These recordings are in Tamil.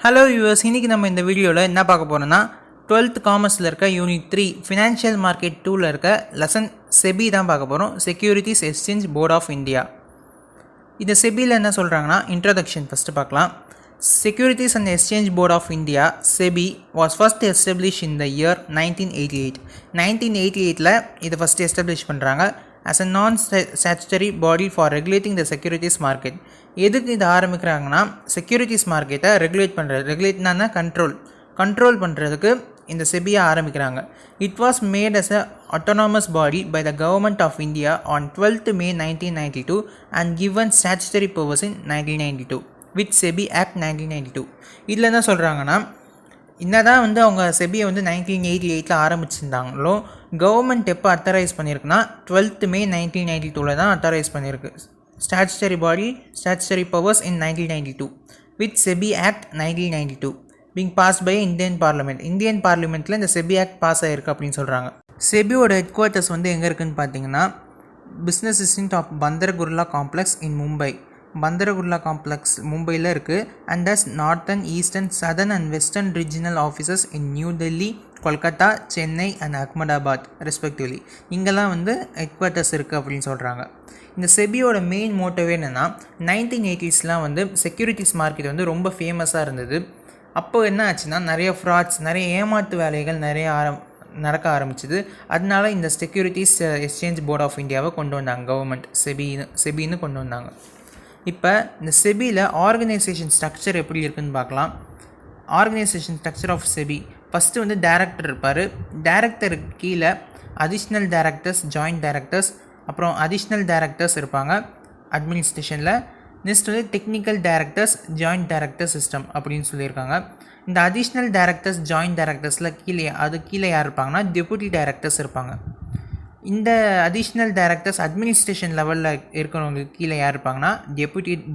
ஹலோ யூஎஸ், இன்றைக்கி நம்ம இந்த வீடியோவில் என்ன பார்க்க போகிறோன்னா 12th காமர்ஸில் இருக்க யூனிட் 3 ஃபினான்ஷியல் மார்க்கெட் 2ல் இருக்க லெசன் செபி தான் பார்க்க போகிறோம். Securities exchange board of India. இந்த செபியில் என்ன சொல்கிறாங்கன்னா, இன்ட்ரடக்ஷன் ஃபஸ்ட்டு பார்க்கலாம். Securities and exchange board of India SEBI was first establish in the year 1988. 1988ல் இதை ஃபஸ்ட்டு எஸ்டாப்ளிஷ் பண்ணுறாங்க as a non-statutory body for regulating the securities market. எதுக்கு இதை ஆரம்பிக்கிறாங்கன்னா, செக்யூரிட்டிஸ் மார்க்கெட்டை ரெகுலேட்னா கண்ட்ரோல் பண்ணுறதுக்கு இந்த செபியை ஆரம்பிக்கிறாங்க. It was made as a autonomous body by the government of India on 12th May 1992 and given statutory powers in 1992 with SEBI Act 1992. இதில் என்ன சொல்கிறாங்கன்னா, என்னதான் அவங்க செபியை 1988 ஆரம்பிச்சிருந்தாங்களோ, கவர்மெண்ட் எப்போ அத்தரைஸ் பண்ணியிருக்குன்னா 12th May 1992 தான் அத்தரைஸ் பண்ணியிருக்கு. Statutory body statutory powers in 1992 with SEBI act 1992 being pass by Indian பார்லிமெண்ட்டில் இந்த செபி ஆக்ட் பாஸ் ஆகிருக்கு அப்படின்னு சொல்கிறாங்க. செபியோட ஹெட் குவார்ட்டர்ஸ் எங்கே இருக்குதுன்னு பார்த்தீங்கன்னா, business district of பந்தர்குர்லா complex in Mumbai. பந்தரகுர்லா complex மும்பையில் இருக்குது. And as northern, eastern, southern and western regional offices in new Delhi, Kolkata, Chennai and Ahmedabad respectively. இங்கெல்லாம் ஹெட் குவார்ட்டர்ஸ் இருக்குது அப்படின்னு சொல்கிறாங்க. இந்த செபியோட மெயின் மோட்டிவே என்னென்னா, 1980ஸ்லாம் செக்யூரிட்டிஸ் மார்க்கெட் ரொம்ப ஃபேமஸாக இருந்தது. அப்போ என்ன ஆச்சுன்னா, நிறைய ஃப்ராட்ஸ், நிறைய ஏமாற்று வேலைகள் நடக்க ஆரம்பிச்சிது. அதனால இந்த செக்யூரிட்டிஸ் எக்ஸ்சேஞ்ச் போர்ட் ஆஃப் இந்தியாவை கொண்டு வந்தாங்க கவர்மெண்ட். செபின்னு கொண்டு வந்தாங்க. இப்போ இந்த செபியில் ஆர்கனைசேஷன் ஸ்ட்ரக்சர் எப்படி இருக்குதுன்னு பார்க்கலாம். Organisation structure of SEBI first director இருப்பார். டைரக்டருக்கு கீழே அடிஷ்னல் டைரக்டர்ஸ், ஜாயிண்ட் டைரக்டர்ஸ், அப்புறம் அடிஷ்னல் டைரக்டர்ஸ் இருப்பாங்க அட்மினிஸ்ட்ரேஷனில். Next technical directors, joint director system அப்படின்னு சொல்லியிருக்காங்க. இந்த அடிஷ்னல் டைரக்டர்ஸ், ஜாயிண்ட் டைரக்டர்ஸில் கீழே யார் இருப்பாங்கன்னா, டெபுட்டி டைரக்டர்ஸ் இருப்பாங்க. இந்த அடிஷ்னல் டைரக்டர்ஸ் அட்மினிஸ்ட்ரேஷன் லெவலில் இருக்கிறவங்களுக்கு கீழே யார் இருப்பாங்கன்னா,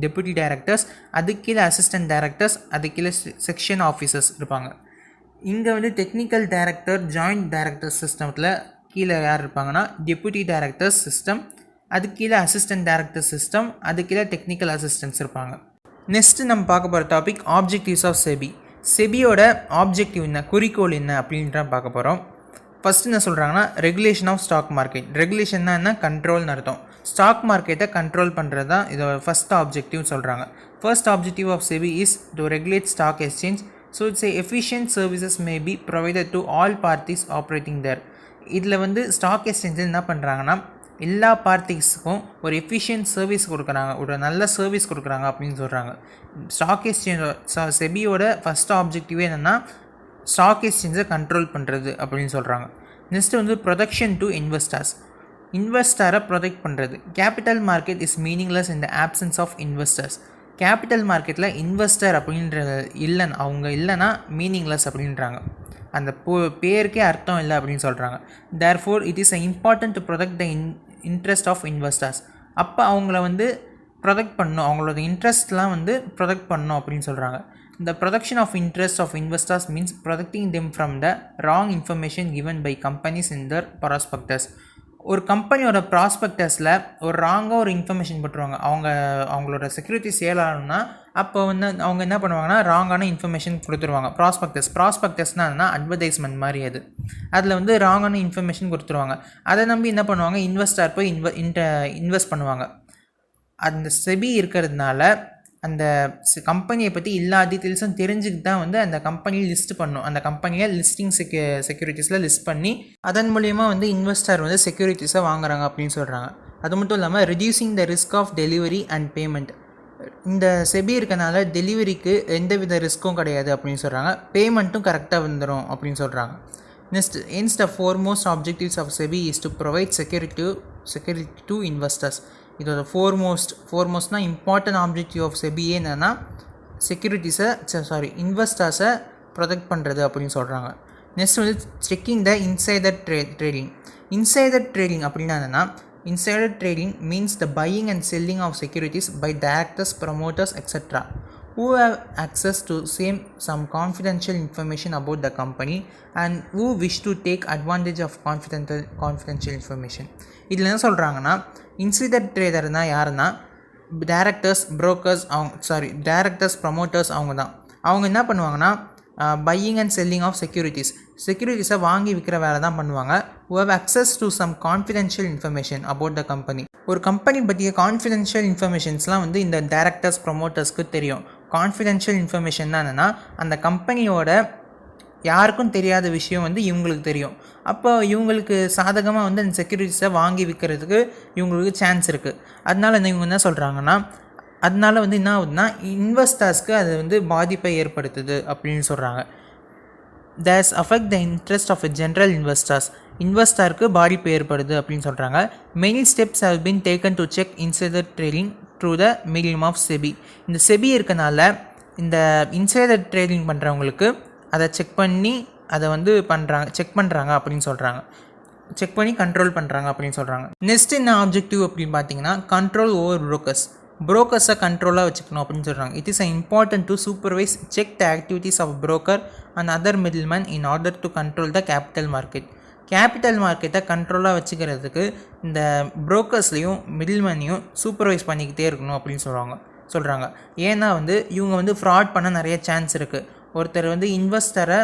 டெபுட்டி டைரக்டர்ஸ், அதுக்கு கீழே அசிஸ்டன்ட் டைரக்டர்ஸ், அதுக்கு கீழே செக்ஷன் ஆஃபீஸர்ஸ் இருப்பாங்க. இங்கே டெக்னிக்கல் டைரக்டர், ஜாயிண்ட் டைரக்டர் சிஸ்டத்தில் கீழே யார் இருப்பாங்கன்னா, டெபுட்டி டைரக்டர்ஸ் சிஸ்டம், அதுக்கு கீழே அசிஸ்டன்ட் டைரக்டர் சிஸ்டம், அதுக்கு கீழே டெக்னிக்கல் அசிஸ்டன்ஸ் இருப்பாங்க. நெக்ஸ்ட்டு நம்ம பார்க்க போகிற டாபிக் ஆப்ஜெக்டிவ்ஸ் ஆஃப் செபி. செபியோட ஆப்ஜெக்டிவ் என்ன, குறிக்கோள் என்ன அப்படின்ற பார்க்க போகிறோம். ஃபஸ்ட்டு என்ன சொல்கிறாங்கன்னா, ரெகுலேஷன் ஆஃப் ஸ்டாக் மார்க்கெட். ரெகுலேஷன்னா என்ன, கண்ட்ரோல்னு அர்த்தம். ஸ்டாக் மார்க்கெட்டை கண்ட்ரோல் பண்ணுறது தான் இதோட ஃபஸ்ட் ஆப்ஜெக்டிவ் சொல்கிறாங்க. First objective of SEBI is to regulate stock exchange. So it's efficient services may be provided to all parties operating there. இதில் ஸ்டாக் எக்ஸ்சேஞ்சில் என்ன பண்ணுறாங்கன்னா, எல்லா பார்ட்டிஸுக்கும் ஒரு எஃபிஷியன்ட் சர்வீஸ் கொடுக்குறாங்க, ஒரு நல்ல சர்வீஸ் கொடுக்குறாங்க அப்படின்னு சொல்கிறாங்க. ஸ்டாக் எக்ஸ்சேஞ்ச் செபியோட ஃபஸ்ட் ஆப்ஜெக்டிவே என்னென்னா, ஸ்டாக் எக்ஸ்சேஞ்சை கண்ட்ரோல் பண்ணுறது அப்படின்னு சொல்கிறாங்க. நெக்ஸ்ட்டு ப்ரொடெக்ஷன் டு இன்வெஸ்டரை ப்ரொடெக்ட் பண்ணுறது. Capital market is meaningless in the absence of investors. Capital மார்க்கெட்டில் இன்வெஸ்டர் அப்படின்ற அவங்க இல்லைன்னா மீனிங்லெஸ் அப்படின்றாங்க. அந்த பேருக்கே அர்த்தம் இல்லை அப்படின்னு சொல்கிறாங்க. Therefore it is important to protect the interest of investors. அப்போ அவங்கள ப்ரொடெக்ட் பண்ணணும், அவங்களோட இன்ட்ரெஸ்ட்லாம் ப்ரொடெக்ட் பண்ணணும் அப்படின்னு சொல்கிறாங்க. The protection of interest of investors means protecting them from the wrong information given by companies in their prospectus. ஒரு கம்பெனியோட ப்ராஸ்பெக்டஸில் ஒரு ராங்காக ஒரு இன்ஃபர்மேஷன் போட்டுருவாங்க. அவங்களோட செக்யூரிட்டி சேல் ஆகணும்னா அப்போ அவங்க என்ன பண்ணுவாங்கன்னா, ராங்கான இன்ஃபர்மேஷன் கொடுத்துருவாங்க. ப்ராஸ்பெக்டஸ்னால் என்னன்னா, அட்வர்டைஸ்மெண்ட் மாதிரி. அதில் ராங்கான இன்ஃபர்மேஷன் கொடுத்துருவாங்க. அதை நம்பி என்ன பண்ணுவாங்க, இன்வெஸ்டர் போய் இன்வெஸ்ட் பண்ணுவாங்க. அந்த செபி இருக்கிறதுனால அந்த கம்பெனியை பற்றி எல்லா டீட்டெயில்ஸும் தெரிஞ்சுக்கிட்டு தான் அந்த கம்பெனியை லிஸ்ட் பண்ணணும். அந்த கம்பெனியை லிஸ்டிங் செக்யூரிட்டிஸில் லிஸ்ட் பண்ணி அதன் மூலிமா இன்வெஸ்டர் செக்யூரிட்டிஸை வாங்குறாங்க அப்படின்னு சொல்கிறாங்க. அது மட்டும் இல்லாமல் reducing the risk of delivery and payment. இந்த செபி இருக்கனால டெலிவரிக்கு எந்தவித ரிஸ்க்கும் கிடையாது அப்படின்னு சொல்கிறாங்க. பேமெண்ட்டும் கரெக்டாக வந்துடும் அப்படின்னு சொல்கிறாங்க. Next the foremost objectives of SEBI is to provide security to investors. இதோட ஃபோர்மோஸ்ட்னா இம்பார்ட்டன்ட் ஆப்ஜெக்டிவ் ஆஃப் செபியே என்னென்னா, இன்வெஸ்டர்ஸை ப்ரொடெக்ட் பண்ணுறது அப்படின்னு சொல்கிறாங்க. Next checking the insider trading. Insider trading அப்படின்னா என்னென்னா, insider trading means the buying and selling of securities by directors, promoters etcetera who have access to some confidential information about the company and who wish to take advantage of confidential information. இதில் என்ன சொல்கிறாங்கன்னா, இன்சிடர் ட்ரேடர்னால் யாருன்னா, டைரக்டர்ஸ், ப்ரோக்கர்ஸ் டைரக்டர்ஸ், ப்ரமோட்டர்ஸ் அவங்க தான். அவங்க என்ன பண்ணுவாங்கன்னா பையிங் அண்ட் செல்லிங் ஆஃப் செக்யூரிட்டிஸை வாங்கி விற்கிற வேலை தான் பண்ணுவாங்க. who have access to some confidential information about the company. ஒரு கம்பெனி பற்றிய கான்ஃபிடென்ஷியல் இன்ஃபர்மேஷன்ஸ்லாம் வந்து இந்த டைரக்டர்ஸ் ப்ரொமோட்டர்ஸ்க்கு தெரியும். கான்ஃபிடென்ஷியல் இன்ஃபர்மேஷன் தான் என்னென்னா அந்த கம்பெனியோட யாருக்கும் தெரியாத விஷயம் வந்து இவங்களுக்கு தெரியும். அப்போ இவங்களுக்கு சாதகமாக வந்து அந்த செக்யூரிட்டிஸை வாங்கி விற்கிறதுக்கு இவங்களுக்கு சான்ஸ் இருக்குது. அதனால இவங்க என்ன சொல்கிறாங்கன்னா அதனால வந்து என்ன ஆகுதுன்னா இன்வெஸ்டர்ஸ்க்கு அது வந்து பாதிப்பை ஏற்படுத்துது அப்படின்னு சொல்கிறாங்க. There's affect the interest of general இன்வெஸ்டருக்கு பாதிப்பு ஏற்படுது அப்படின்னு சொல்கிறாங்க. Many steps have been taken to check insider trading through the medium of SEBI. இந்த செபி இருக்கனால இந்த இன்சைடர் ட்ரேடிங் பண்ணுறவங்களுக்கு அதை செக் பண்ணி அதை வந்து செக் பண்ணுறாங்க அப்படின்னு சொல்கிறாங்க. செக் பண்ணி கண்ட்ரோல் பண்ணுறாங்க அப்படின்னு சொல்கிறாங்க. நெக்ஸ்ட் என்ன ஆப்ஜெக்டிவ் அப்படின்னு பார்த்தீங்கன்னா கண்ட்ரோல் ஓவர் புரோக்கர்ஸை கண்ட்ரோலாக வச்சுக்கணும் அப்படின்னு சொல்கிறாங்க. It is important to supervise check the activities of broker and other middleman in order to control the capital மார்க்கெட்டை கண்ட்ரோலாக வச்சுக்கிறதுக்கு இந்த புரோக்கர்ஸ்லையும் மிடில்மேனையும் சூப்பர்வைஸ் பண்ணிக்கிட்டே இருக்கணும் அப்படின்னு சொல்கிறாங்க. ஏன்னா வந்து இவங்க வந்து ஃப்ராட் பண்ண நிறைய சான்ஸ் இருக்குது. ஒருத்தர் வந்து இன்வெஸ்டரை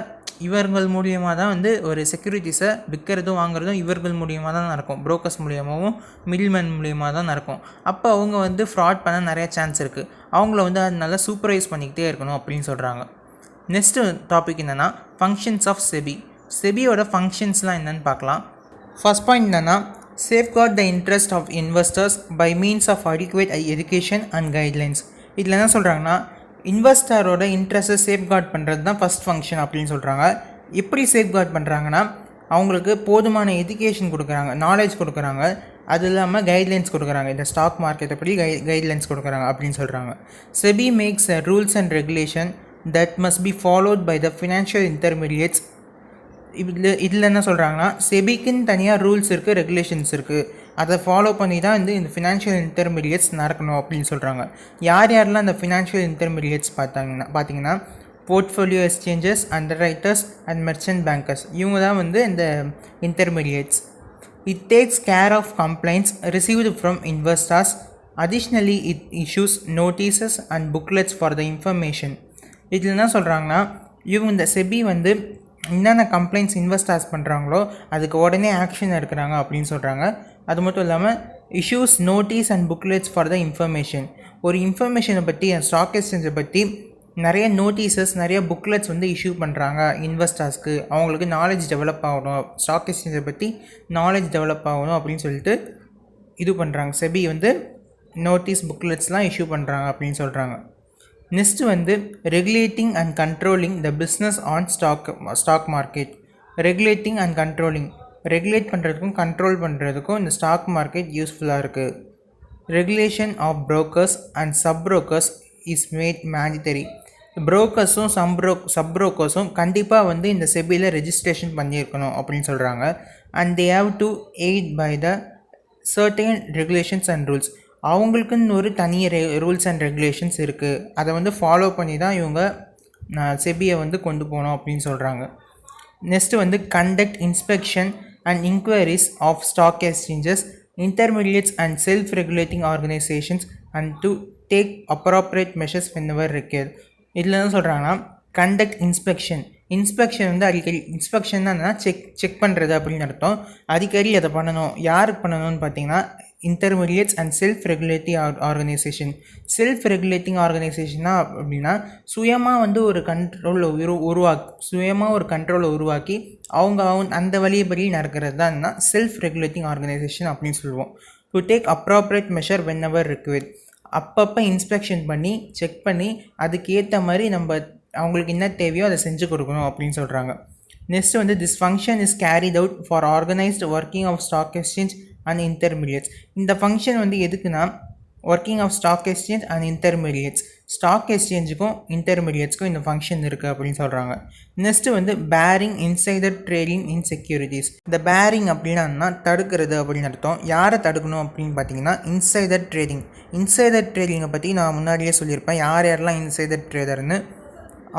இவர்கள் மூலியமாக தான் வந்து ஒரு செக்யூரிட்டிஸை விற்கிறதும் வாங்குறதும் இவர்கள் மூலியமாக தான் நடக்கும். புரோக்கர்ஸ் மூலியமாகவும் மிடில்மேன் மூலியமாக தான் நடக்கும். அப்போ அவங்க வந்து ஃப்ராட் பண்ண நிறைய சான்ஸ் இருக்குது. அவங்கள வந்து அதனால சூப்பர்வைஸ் பண்ணிக்கிட்டே இருக்கணும் அப்படின்னு சொல்கிறாங்க. நெக்ஸ்ட்டு டாபிக் என்னென்னா ஃபங்க்ஷன்ஸ் ஆஃப் செபியோட ஃபங்க்ஷன்ஸ்லாம் என்னென்னு பார்க்கலாம். ஃபர்ஸ்ட் பாயிண்ட் என்னென்னா safeguard the interest of investors by means of adequate education and guidelines. இதில் என்ன சொல்கிறாங்கன்னா இன்வெஸ்டரோட இன்ட்ரெஸ்ட்டை சேஃப்கார்ட் பண்ணுறது தான் ஃபஸ்ட் ஃபங்க்ஷன் அப்படின்னு சொல்கிறாங்க. எப்படி சேஃப்கார்ட் பண்ணுறாங்கன்னா அவங்களுக்கு போதுமான எஜுகேஷன் கொடுக்குறாங்க, நாலேஜ் கொடுக்குறாங்க, அது இல்லாமல் கைட்லைன்ஸ் கொடுக்குறாங்க. இந்த ஸ்டாக் மார்க்கெட்டை பற்றி கைட்லைன்ஸ் கொடுக்குறாங்க அப்படின்னு சொல்கிறாங்க. SEBI makes rules and regulation that must be followed by the financial intermediates. இதில் என்ன சொல்கிறாங்கன்னா செபிக்குன்னு தனியாக ரூல்ஸ் இருக்குது, ரெகுலேஷன்ஸ் இருக்குது. அதை ஃபாலோ பண்ணி தான் இந்த ஃபினான்ஷியல் இன்டர்மீடியேட்ஸ் நடக்கணும் அப்படின்னு சொல்கிறாங்க. யாரெல்லாம் இந்த ஃபினான்ஷியல் இன்டர்மீடியேட்ஸ் பார்த்தீங்கன்னா portfolio exchanges, underwriters and merchant bankers. இவங்க தான் வந்து இந்த intermediates. It takes care of complaints received from investors. Additionally it issues notices and booklets for the information. இதில் என்ன சொல்கிறாங்கன்னா இவங்க இந்த செபி வந்து என்னென்ன கம்ப்ளைண்ட்ஸ் இன்வெஸ்டர்ஸ் பண்ணுறாங்களோ அதுக்கு உடனே ஆக்ஷன் எடுக்கிறாங்க அப்படின்னு சொல்கிறாங்க. அது மட்டும் இல்லாமல் issues notice and booklets for the information. ஒரு இன்ஃபர்மேஷனை பற்றி ஸ்டாக் எக்ஸ்சேஞ்சை பற்றி நிறைய நோட்டீசஸ், நிறைய புக்லெட்ஸ் வந்து இஷ்யூ பண்ணுறாங்க இன்வெஸ்டர்ஸ்க்கு. அவங்களுக்கு நாலேஜ் டெவலப் ஆகணும், ஸ்டாக் எக்ஸ்சேஞ்சை பற்றி நாலேஜ் டெவலப் ஆகணும் அப்படின்னு சொல்லிட்டு இது பண்ணுறாங்க. செபி வந்து நோட்டீஸ் புக்லெட்ஸ்லாம் இஷ்யூ பண்ணுறாங்க அப்படின்னு சொல்கிறாங்க. நெக்ஸ்ட்டு வந்து regulating and controlling the business on stock market. Regulating and controlling, regulate பண்ணுறதுக்கும் கண்ட்ரோல் பண்ணுறதுக்கும் இந்த ஸ்டாக் மார்க்கெட் யூஸ்ஃபுல்லாக இருக்குது. Regulation of brokers and sub brokers is made mandatory. புரோக்கர்ஸும் சப் புரோக்கர்ஸும் கண்டிப்பாக வந்து இந்த செபியில் ரெஜிஸ்ட்ரேஷன் பண்ணியிருக்கணும் அப்படின்னு சொல்கிறாங்க. And they have to abide by the certain regulations and rules. அவங்களுக்குன்னு ஒரு தனி ரூல்ஸ் அண்ட் ரெகுலேஷன்ஸ் இருக்குது. அதை வந்து ஃபாலோ பண்ணி தான் இவங்க செபியை வந்து கொண்டு போகணும் அப்படின்னு சொல்கிறாங்க. நெக்ஸ்ட்டு வந்து conduct inspection and enquiries of stock exchanges, intermediates and self regulating organisations and to take appropriate measures whenever required. இதில் என்ன சொல்கிறாங்கன்னா கண்டக்ட் இன்ஸ்பெக்ஷன் வந்து அடிக்கடி, இன்ஸ்பெக்ஷன் தான் செக் பண்ணுறது அப்படின்னு அர்த்தம். அடிக்கடி அதை பண்ணணும். யாருக்கு பண்ணணும்னு பார்த்தீங்கன்னா intermediates and self regulating organisation. Self regulating ஆர்கனைசேஷன்னா அப்படின்னா சுயமாக வந்து ஒரு கண்ட்ரோலை உருவாக்கி அவங்க அந்த வழிபடி நடக்கிறது தான் செல்ஃப் ரெகுலேட்டிங் ஆர்கனைசேஷன் அப்படின்னு சொல்லுவோம். To take appropriate measure whenever required. அப்பப்போ இன்ஸ்பெக்ஷன் பண்ணி செக் பண்ணி அதுக்கு ஏற்ற மாதிரி நம்ம அவங்களுக்கு என்ன தேவையோ அதை செஞ்சு கொடுக்கணும் அப்படின்னு சொல்கிறாங்க. நெக்ஸ்ட் வந்து this function is carried out for organised working of stock exchange and intermediates. இந்த ஃபங்க்ஷன் வந்து எதுக்குன்னா working of stock exchange and intermediates. Stock எக்ஸ்சேஞ்சுக்கும் இன்டர்மீடியேட்ஸ்க்கும் இந்த ஃபங்க்ஷன் இருக்குது அப்படின்னு சொல்கிறாங்க. நெக்ஸ்ட்டு வந்து barring insider trading in securities. இந்த பேரிங் அப்படின்னா தடுக்கிறது அப்படின்னு அர்த்தம். யாரை தடுக்கணும் அப்படின்னு பார்த்தீங்கன்னா இன்சைடர் ட்ரேடிங்கை பற்றி நான் முன்னாடியே சொல்லியிருப்பேன். யாரெல்லாம் இன்சைடர் ட்ரேடர்னு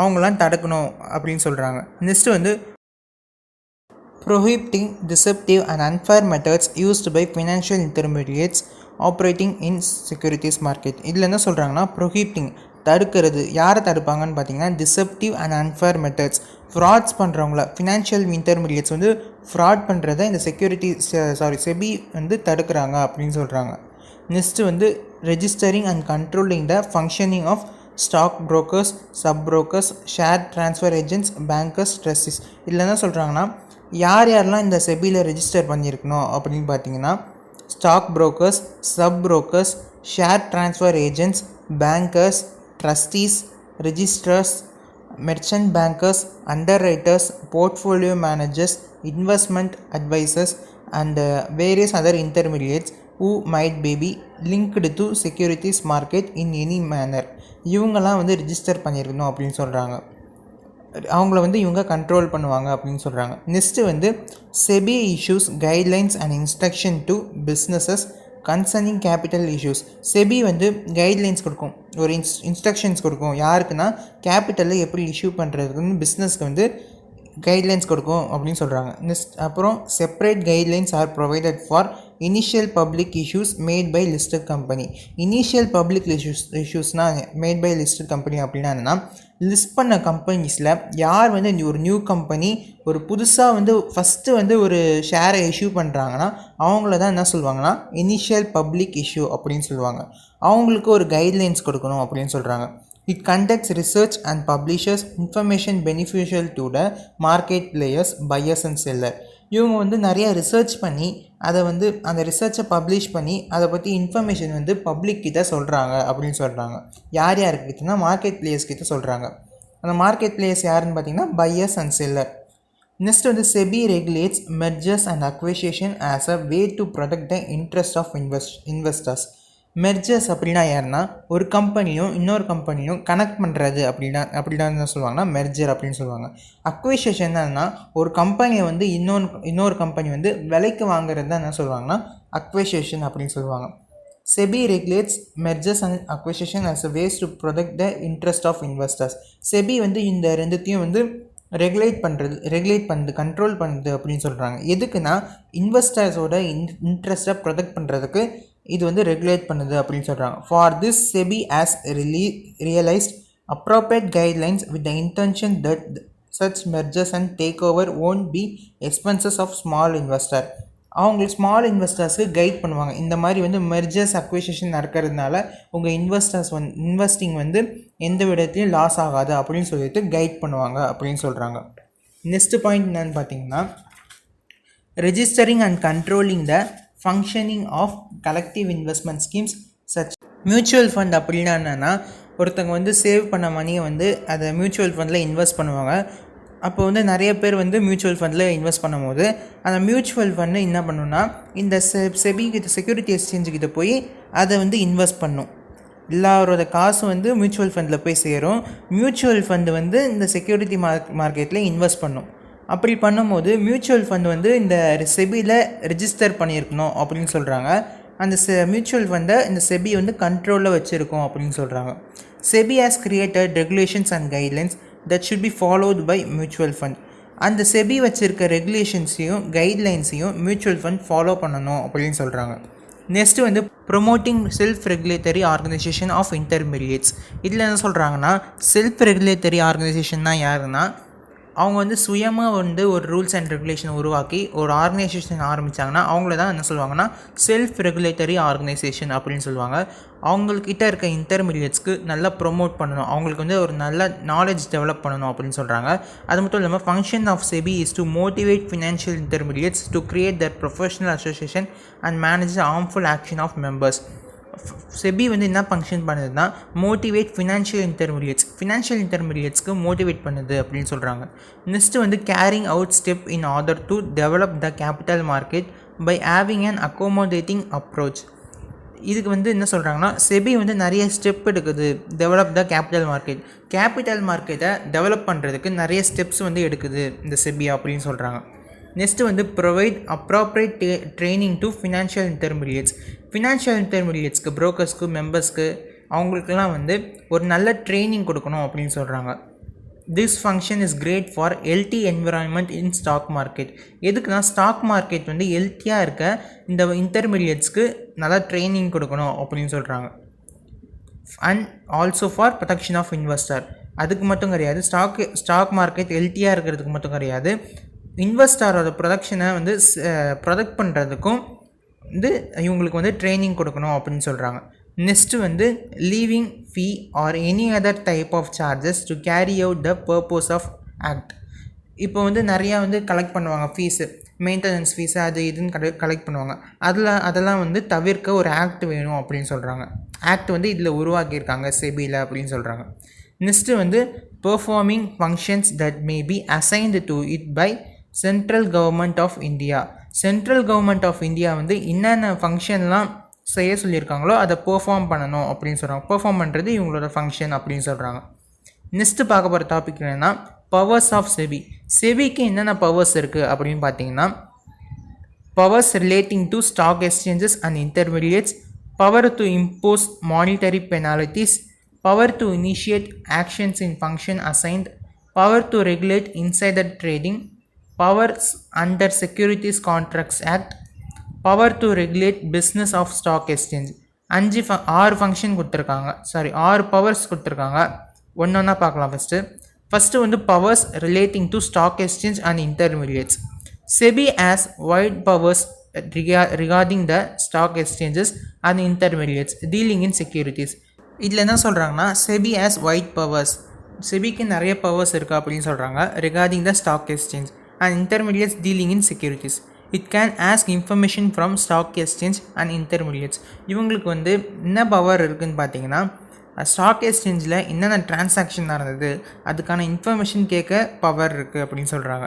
அவங்களாம் தடுக்கணும் அப்படின்னு சொல்கிறாங்க. நெக்ஸ்ட்டு வந்து prohibiting deceptive and unfair methods used by financial intermediates operating in securities market. இதில் என்ன சொல்கிறாங்கன்னா ப்ரொஹிபிட்டிங், தடுக்கிறது. யாரை தடுப்பாங்கன்னு பார்த்தீங்கன்னா deceptive and unfair methods. Frauds பண்ணுறவங்கள, ஃபினான்ஷியல் இன்டர்மீடியேட்ஸ் வந்து ஃப்ராட் பண்ணுறதை இந்த செபி வந்து தடுக்கிறாங்க அப்படின்னு சொல்கிறாங்க. நெக்ஸ்ட்டு வந்து registering and controlling the functioning of stock brokers, sub brokers, share transfer agents, bankers, trustees. இதில் என்ன சொல்கிறாங்கன்னா யாரெல்லாம் இந்த செபியில் ரெஜிஸ்டர் பண்ணியிருக்கணும் அப்படின்னு பார்த்தீங்கன்னா stock brokers, sub brokers, share transfer agents, bankers, trustees, registrars, merchant bankers, underwriters, portfolio managers, investment advisors and various other intermediates who might be linked to securities market in any manner. இவங்கெல்லாம் வந்து ரிஜிஸ்டர் பண்ணியிருக்கணும் அப்படின்னு சொல்கிறாங்க. அவங்கள வந்து இவங்க கண்ட்ரோல் பண்ணுவாங்க அப்படின்னு சொல்கிறாங்க. நெக்ஸ்ட்டு வந்து SEBI issues guidelines and instruction to businesses concerning capital issues. SEBI வந்து கைட்லைன்ஸ் கொடுக்கும், ஒரு இன்ஸ்ட்ரக்ஷன்ஸ் கொடுக்கும். யாருக்குன்னா கேபிட்டலில் எப்படி இஷ்யூ பண்ணுறதுக்குன்னு பிஸ்னஸ்க்கு வந்து கைட்லைன்ஸ் கொடுக்கும் அப்படின்னு சொல்கிறாங்க. நெக்ஸ்ட் அப்புறம் separate guidelines are provided for initial public issues made by listed company. Initial public இஷ்யூஸ்னால் மேட் பை லிஸ்டட் கம்பெனி அப்படின்னா என்னென்னா லிஸ்ட் பண்ண கம்பெனிஸில் யார் வந்து ஒரு நியூ கம்பெனி ஒரு புதுசாக வந்து ஃபஸ்ட்டு வந்து ஒரு ஷேரை இஷ்யூ பண்ணுறாங்கன்னா அவங்கள தான் என்ன சொல்லுவாங்கன்னா இனிஷியல் பப்ளிக் இஷ்யூ அப்படின்னு சொல்லுவாங்க. அவங்களுக்கு ஒரு கைட்லைன்ஸ் கொடுக்கணும் அப்படின்னு சொல்கிறாங்க. It conducts research and publishes information beneficial to the market players, buyers and seller. இவங்க வந்து நிறைய ரிசர்ச் பண்ணி அதை வந்து அந்த ரிசர்ச்சை பப்ளிஷ் பண்ணி அதை பற்றி இன்ஃபர்மேஷன் வந்து பப்ளிக் கிட்ட சொல்கிறாங்க அப்படின்னு சொல்கிறாங்க. யார் யாருக்கிட்டனா மார்க்கெட் பிளேயர்ஸ் கிட்ட சொல்கிறாங்க. அந்த மார்க்கெட் பிளேயர்ஸ் யாருன்னு பார்த்தீங்கன்னா பையர்ஸ் அண்ட் செல்லர். நெக்ஸ்ட் வந்து SEBI regulates mergers and acquisition as a way to protect the interest of investors. Mergers அப்படின்னா யாருன்னா ஒரு கம்பெனியும் இன்னொரு கம்பெனியும் கனெக்ட் பண்ணுறது அப்படின்னா என்ன சொல்லுவாங்கன்னா மெர்ஜர் அப்படின்னு சொல்லுவாங்க. அக்விசிஷன் என்னன்னா ஒரு கம்பெனியை வந்து இன்னொரு கம்பெனி வந்து விலைக்கு வாங்குறது தான் என்ன சொல்லுவாங்கன்னா அக்விசிஷன் அப்படின்னு சொல்லுவாங்க. SEBI regulates mergers and acquisition as a ways to protect the interest of investors. SEBI வந்து இந்த ரெண்டுத்தையும் வந்து ரெகுலேட் பண்ணுறது கண்ட்ரோல் பண்ணுறது அப்படின்னு சொல்கிறாங்க. எதுக்குன்னா இன்வெஸ்டர்ஸோட இன்ட்ரெஸ்ட்டை ப்ரொடெக்ட் பண்ணுறதுக்கு இது வந்து ரெகுலேட் பண்ணுது அப்படின்னு சொல்கிறாங்க. For this SEBI has realised appropriate guidelines with the intention that such mergers and takeover won't be expenses of small investor. அவங்க ஸ்மால் இன்வெஸ்டர்ஸ்க்கு கைட் பண்ணுவாங்க. இந்த மாதிரி வந்து மெர்ஜர்ஸ் அக்விசிஷன் நடக்கிறதுனால உங்கள் இன்வெஸ்டிங் வந்து எந்த விதத்துலையும் லாஸ் ஆகாது அப்படின்னு சொல்லிட்டு கைட் பண்ணுவாங்க அப்படின்னு சொல்கிறாங்க. நெக்ஸ்ட் பாயிண்ட் என்னன்னு பார்த்தீங்கன்னா registering and controlling the functioning of collective investment schemes such. Mutual fund அப்படின்னா என்னென்னா ஒருத்தவங்க வந்து சேவ் பண்ண மணியை வந்து அதை மியூச்சுவல் ஃபண்டில் இன்வெஸ்ட் பண்ணுவாங்க. அப்போ வந்து நிறைய பேர் வந்து மியூச்சுவல் ஃபண்டில் இன்வெஸ்ட் பண்ணும்போது அந்த மியூச்சுவல் ஃபண்டு என்ன பண்ணுன்னா இந்த செபி செக்யூரிட்டி எக்ஸ்சேஞ்சுக்கிட்ட போய் அதை வந்து இன்வெஸ்ட் பண்ணும். எல்லாரோட காசும் வந்து மியூச்சுவல் ஃபண்டில் போய் சேரும். மியூச்சுவல் ஃபண்டு வந்து இந்த செக்யூரிட்டி மார்க்கெட்டில் இன்வெஸ்ட் பண்ணும். அப்படி பண்ணும்போது மியூச்சுவல் ஃபண்டு வந்து இந்த செபியில் ரெஜிஸ்டர் பண்ணியிருக்கணும் அப்படின்னு சொல்கிறாங்க. அந்த மியூச்சுவல் ஃபண்டை இந்த செபி வந்து கண்ட்ரோலில் வச்சுருக்கோம் அப்படின்னு சொல்கிறாங்க. SEBI has created regulations and guidelines that should be followed by mutual fund. அந்த செபி வச்சுருக்க ரெகுலேஷன்ஸையும் கைட்லைன்ஸையும் மியூச்சுவல் ஃபண்ட் ஃபாலோ பண்ணணும் அப்படின்னு சொல்கிறாங்க. நெக்ஸ்ட்டு வந்து promoting self regulatory organisation of intermediates. இதில் என்ன சொல்கிறாங்கன்னா செல்ஃப் ரெகுலேட்டரி ஆர்கனைசேஷன் தான் யாருன்னா அவங்க வந்து சுயமாக வந்து ஒரு ரூல்ஸ் அண்ட் ரெகுலேஷன் உருவாக்கி ஒரு ஆர்கனைசேஷன் ஆரம்பித்தாங்கன்னா அவங்கள தான் என்ன சொல்லுவாங்கன்னா செல்ஃப் ரெகுலேட்டரி ஆர்கனைசேஷன் அப்படின்னு சொல்லுவாங்க. அவங்கக்கிட்ட இருக்க இன்டர்மீடியேட்ஸ்க்கு நல்லா ப்ரொமோட் பண்ணணும், அவங்களுக்கு வந்து ஒரு நல்ல நாலேஜ் டெவலப் பண்ணணும் அப்படின்னு சொல்கிறாங்க. அது மட்டும் இல்லாமல் function of SEBI is to motivate financial intermediates to create their professional association and manage the harmful action of members. SEBI வந்து என்ன ஃபங்க்ஷன் பண்ணுதுன்னா மோட்டிவேட் ஃபினான்ஷியல் இன்டர்மீடியேட்ஸ்க்கு மோட்டிவேட் பண்ணுது அப்படின்னு சொல்கிறாங்க. நெக்ஸ்ட்டு வந்து carrying out step in order to develop the capital market by having an accommodating approach. இதுக்கு வந்து என்ன சொல்கிறாங்கன்னா செபி வந்து நிறைய ஸ்டெப் எடுக்குது டெவலப் த கேபிட்டல் மார்க்கெட்டை டெவலப் பண்ணுறதுக்கு நிறைய ஸ்டெப்ஸ் வந்து எடுக்குது இந்த செபி அப்படின்னு சொல்கிறாங்க. நெக்ஸ்ட்டு வந்து provide appropriate training to financial இன்டர்மீடியேட்ஸ்க்கு ப்ரோக்கர்ஸ்க்கு மெம்பர்ஸ்க்கு அவங்களுக்கெல்லாம் வந்து ஒரு நல்ல ட்ரைனிங் கொடுக்கணும் அப்படின்னு சொல்கிறாங்க. This function is great for healthy environment in stock market. எதுக்குன்னா ஸ்டாக் மார்க்கெட் வந்து ஹெல்த்தியாக இருக்க இந்த இன்டர்மீடியேட்ஸ்க்கு நல்லா ட்ரைனிங் கொடுக்கணும் அப்படின்னு சொல்கிறாங்க. And also for protection of investor. அதுக்கு மட்டும் கிடையாது, ஸ்டாக் மார்க்கெட் ஹெல்த்தியாக இருக்கிறதுக்கு மட்டும் கிடையாது, இன்வெஸ்டரோட ப்ரொடக்ஷனை வந்து ப்ரொடெக்ட் பண்ணுறதுக்கும் வந்து இவங்களுக்கு வந்து ட்ரைனிங் கொடுக்கணும் அப்படின்னு சொல்கிறாங்க. நெக்ஸ்ட்டு வந்து levying fee or any other type of charges to carry out the purpose of act. இப்போ வந்து நிறையா வந்து கலெக்ட் பண்ணுவாங்க ஃபீஸு, மெயின்டெனன்ஸ் ஃபீஸு அது இதுன்னு கலெக்ட் பண்ணுவாங்க. அதெல்லாம் வந்து தவிர்க்க ஒரு ஆக்ட் வேணும் அப்படின்னு சொல்கிறாங்க. ஆக்ட் வந்து இதில் உருவாக்கியிருக்காங்க செபியில் அப்படின்னு சொல்கிறாங்க. நெக்ஸ்ட்டு வந்து performing functions that may be assigned to it by central government of India. Central government of India வந்து என்னென்ன ஃபங்க்ஷன்லாம் செய்ய சொல்லியிருக்காங்களோ அதை பெர்ஃபார்ம் பண்ணணும் அப்படின்னு சொல்கிறாங்க. பெர்ஃபார்ம் பண்ணுறது இவங்களோட ஃபங்க்ஷன் அப்படின்னு சொல்கிறாங்க. நெக்ஸ்ட்டு பார்க்க போகிற டாபிக் என்னென்னா பவர்ஸ் ஆஃப் செபி. செபிக்கு என்னென்ன பவர்ஸ் இருக்குது அப்படின்னு பார்த்தீங்கன்னா, powers relating to stock exchanges and intermediates, power to impose monetary penalties, power to initiate actions in function assigned, power to regulate insider trading, powers under securities contracts act, power to regulate business of stock exchange. 6 function கொடுத்துருக்காங்க, 6 பவர்ஸ் கொடுத்துருக்காங்க. ஒன்றா பார்க்கலாம். ஃபஸ்ட்டு வந்து powers relating to stock exchange and intermediates. SEBI has wide powers regarding the stock exchanges and intermediates dealing in securities. இதில் என்ன சொல்கிறாங்கன்னா, செபி ஹேஸ் வைட் பவர்ஸ், செபிக்கு நிறைய பவர்ஸ் இருக்குது அப்படின்னு சொல்கிறாங்க. Regarding the stock exchange and intermediates dealing in securities. It can ask information from stock exchange and intermediates. இவங்களுக்கு வந்து என்ன பவர் இருக்குதுன்னு பார்த்தீங்கன்னா, ஸ்டாக் எக்ஸ்சேஞ்சில் என்னென்ன டிரான்சாக்ஷன் நடந்தது அதுக்கான இன்ஃபர்மேஷன் கேட்க பவர் இருக்குது அப்படின்னு சொல்கிறாங்க.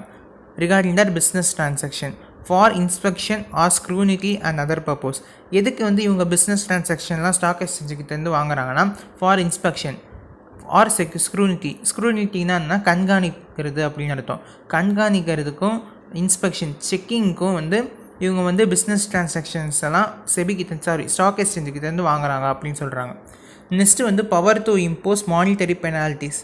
Regarding that business transaction for inspection or scrutiny and other purpose. எதுக்கு வந்து இவங்க பிஸ்னஸ் டிரான்சாக்ஷன்லாம் ஸ்டாக் எக்ஸ்சேஞ்சுக்கிட்டேருந்து வாங்குறாங்கன்னா, ஃபார் இன்ஸ்பெக்ஷன் ஆர் ஸ்க்ரூனிட்டினா என்ன, கண்காணிக்கிறது அப்படின்னு அர்த்தம். கண்காணிக்கிறதுக்கும் இன்ஸ்பெக்ஷன் செக்கிங்க்கும் வந்து இவங்க வந்து பிஸ்னஸ் டிரான்சாக்ஷன்ஸ் எல்லாம் ஸ்டாக் எக்ஸ்சேஞ்சுக்கிட்டேருந்து வாங்குறாங்க அப்படின்னு சொல்கிறாங்க. நெக்ஸ்ட்டு வந்து power to impose monetary penalties.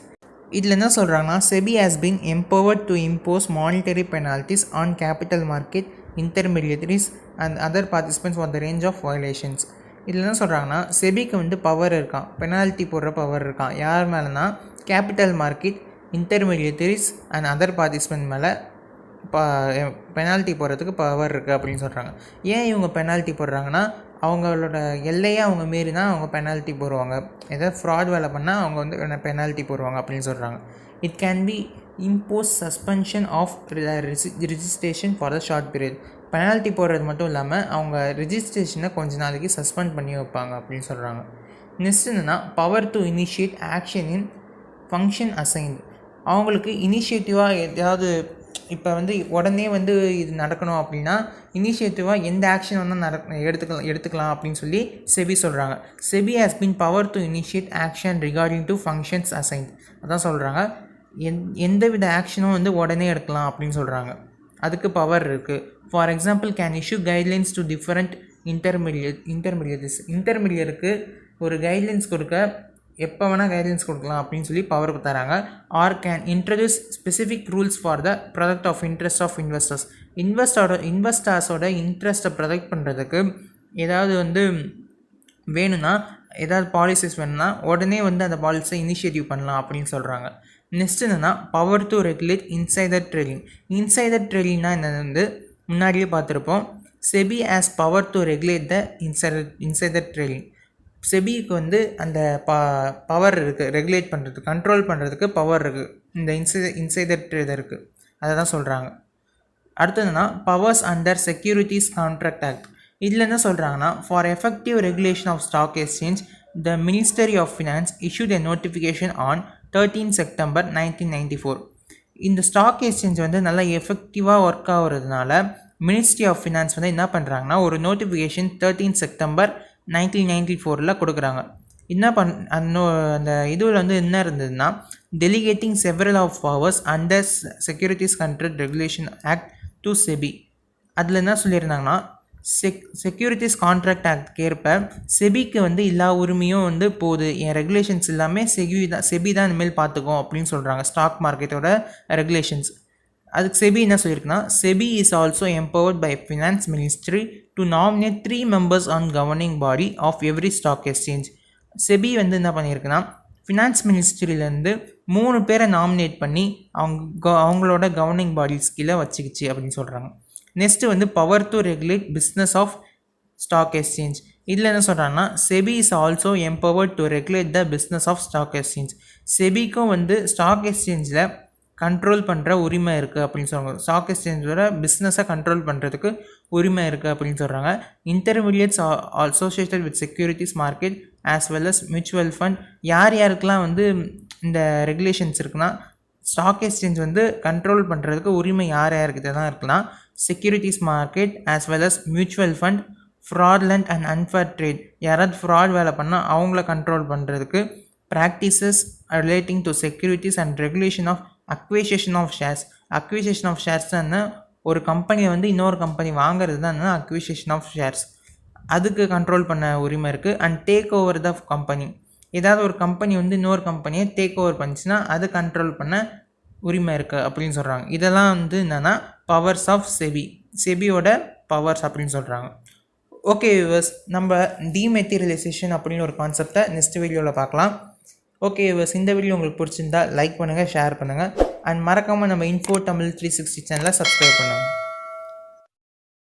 இதில் என்ன சொல்கிறாங்கன்னா, SEBI has been empowered to impose monetary penalties on capital market intermediaries and other participants for the range of violations. இதில் என்ன சொல்கிறாங்கன்னா, செபிக்கு வந்து பவர் இருக்கான், பெனால்ட்டி போடுற பவர் இருக்கான். யார் மேலேனா, capital market intermediaries and other participant மேலே பெனால்ட்டி போடுறதுக்கு பவர் இருக்குது அப்படின்னு சொல்கிறாங்க. ஏன் இவங்க பெனால்ட்டி போடுறாங்கன்னா, அவங்களோட எல்லையை அவங்க மீறினா அவங்க பெனால்ட்டி போடுவாங்க. ஏதாவது ஃப்ராட் வேலை பண்ணால் அவங்க வந்து பெனால்ட்டி போடுவாங்க அப்படின்னு சொல்கிறாங்க. It can be impose suspension of registration for the short period. Penalty போடுறது மட்டும் இல்லாமல் அவங்க ரிஜிஸ்ட்ரேஷனை கொஞ்ச நாளைக்கு சஸ்பெண்ட் பண்ணி வைப்பாங்க அப்படின்னு சொல்கிறாங்க. நெக்ஸ்ட் என்னென்னா, power to initiate action in function assigned. அவங்களுக்கு இனிஷியேட்டிவாக ஏதாவது இப்போ வந்து உடனே வந்து இது நடக்கணும் அப்படின்னா இனிஷியேட்டிவாக எந்த ஆக்ஷன் வேணால் எடுத்துக்கலாம் அப்படின்னு சொல்லி செபி சொல்கிறாங்க. SEBI has been power to initiate action regarding to functions assigned. அதான் சொல்கிறாங்க, எந்தவித ஆக்ஷனும் வந்து உடனே எடுக்கலாம் அப்படின்னு சொல்கிறாங்க. அதுக்கு பவர் இருக்குது. For example, can issue guidelines to different இன்டர்மீடியருக்கு ஒரு கைட்லைன்ஸ் கொடுக்க எப்போ வேணால் கைட்லைன்ஸ் கொடுக்கலாம் அப்படின்னு சொல்லி பவர் தராங்க. Or can introduce specific rules for the product of interest of investors. இன்வெஸ்டர்ஸோட இன்ட்ரெஸ்ட்டை ப்ரொடெக்ட் பண்ணுறதுக்கு ஏதாவது வந்து வேணும்னா, ஏதாவது பாலிசிஸ் வேணும்னா உடனே வந்து அந்த பாலிசியை இனிஷியேட்டிவ் பண்ணலாம் அப்படின்னு சொல்கிறாங்க. நெக்ஸ்ட் என்னென்னா, power to regulate insider trading. Insider ட்ரேடிங்னா என்னது வந்து முன்னாடியே பார்த்துருப்போம். SEBI has power to regulate the insider trading. செபிக்கு வந்து அந்த பவர் இருக்குது, ரெகுலேட் பண்ணுறதுக்கு, கண்ட்ரோல் பண்ணுறதுக்கு பவர் இருக்குது இந்த இன்சைடர் ட்ரேடருக்கு. அதை தான் சொல்கிறாங்க. அடுத்து என்னென்னா, powers under securities contract act. இதில் என்ன சொல்கிறாங்கன்னா, for effective regulation of stock exchange the ministry of finance issued a notification on 13 September 1994. இந்த ஸ்டாக் எக்ஸ்சேஞ்ச் வந்து நல்லா எஃபெக்டிவாக ஒர்க் ஆகுறதுனால மினிஸ்ட்ரி ஆஃப் ஃபினான்ஸ் வந்து என்ன பண்ணுறாங்கன்னா, ஒரு நோட்டிஃபிகேஷன் 13 செப்டம்பர் 1994 கொடுக்குறாங்க. என்ன அந்த இதுவில் வந்து என்ன இருந்ததுன்னா, delegating several of powers under securities control regulation act to SEBI. அதில் என்ன சொல்லியிருந்தாங்கன்னா, செக்யூரிட்டிஸ் கான்ட்ராக்ட் ஆக்ட் ஏற்ப செபிக்கு வந்து எல்லா உரிமையும் வந்து போகுது, என் ரெகுலேஷன்ஸ் எல்லாமே செபி தான் இனிமேல் பார்த்துக்கும் அப்படின்னு சொல்கிறாங்க. ஸ்டாக் மார்க்கெட்டோட ரெகுலேஷன்ஸ். அதுக்கு செபி என்ன சொல்லியிருக்குன்னா, SEBI is also empowered by finance ministry to nominate 3 members on governing body of every stock exchange. SEBI வந்து என்ன பண்ணியிருக்குன்னா ஃபினான்ஸ் மினிஸ்ட்ரியிலேருந்து 3 பேரை நாமினேட் பண்ணி அவங்களோட கவர்னிங் பாடிஸ் கீழே வச்சுக்கிச்சு அப்படின்னு சொல்கிறாங்க. நெக்ஸ்ட்டு வந்து power to regulate business of stock exchange. இதில் என்ன சொல்கிறாங்கன்னா SEBI is also empowered to regulate the business of stock exchange. செபிக்கும் வந்து ஸ்டாக் எக்ஸ்சேஞ்சில் கண்ட்ரோல் பண்ணுற உரிமை இருக்குது அப்படின்னு சொல்கிறாங்க. ஸ்டாக் எக்ஸ்சேஞ்சோட பிஸ்னஸை கண்ட்ரோல் பண்ணுறதுக்கு உரிமை இருக்குது அப்படின்னு சொல்கிறாங்க. Intermediates associated with securities market as well as mutual fund. யாருக்கெல்லாம் வந்து இந்த ரெகுலேஷன்ஸ் இருக்குன்னா ஸ்டாக் எக்ஸ்சேஞ்ச் வந்து கண்ட்ரோல் பண்ணுறதுக்கு உரிமை யாருக்கு தான் இருக்குன்னா securities market as well as mutual fund, fraudulent and unfair trade. யாராவது ஃப்ராட் வேலை பண்ணால் அவங்கள கண்ட்ரோல் பண்ணுறதுக்கு practices relating to securities and regulation of acquisition of shares. Acquisition of shares தான் ஒரு கம்பெனியை வந்து இன்னொரு கம்பெனி வாங்குறது தான் அக்விசிஷன் ஆஃப் ஷேர்ஸ். அதுக்கு கண்ட்ரோல் பண்ண உரிமை இருக்குது. And take over the company. ஏதாவது ஒரு கம்பெனி வந்து இன்னொரு கம்பெனியை டேக் ஓவர் பண்ணிச்சுன்னா அது கண்ட்ரோல் பண்ண உரிமை இருக்குது அப்படின்னு சொல்கிறாங்க. இதெல்லாம் வந்து என்னென்னா பவர்ஸ் ஆஃப் செபி, செபியோட பவர்ஸ் அப்படின்னு சொல்கிறாங்க. ஓகே வியூவர்ஸ், நம்ம டீமெட்டீரியலைசேஷன் அப்படின்னு ஒரு கான்செப்டை நெக்ஸ்ட் வீடியோவில் பார்க்கலாம். ஓகே வியூவர்ஸ், இந்த வீடியோ உங்களுக்கு பிடிச்சிருந்தா லைக் பண்ணுங்கள், ஷேர் பண்ணுங்கள், அண்ட் மறக்காமல் நம்ம இன்ஃபோ தமிழ் 360 சேனலை சப்ஸ்கிரைப் பண்ணுங்கள்.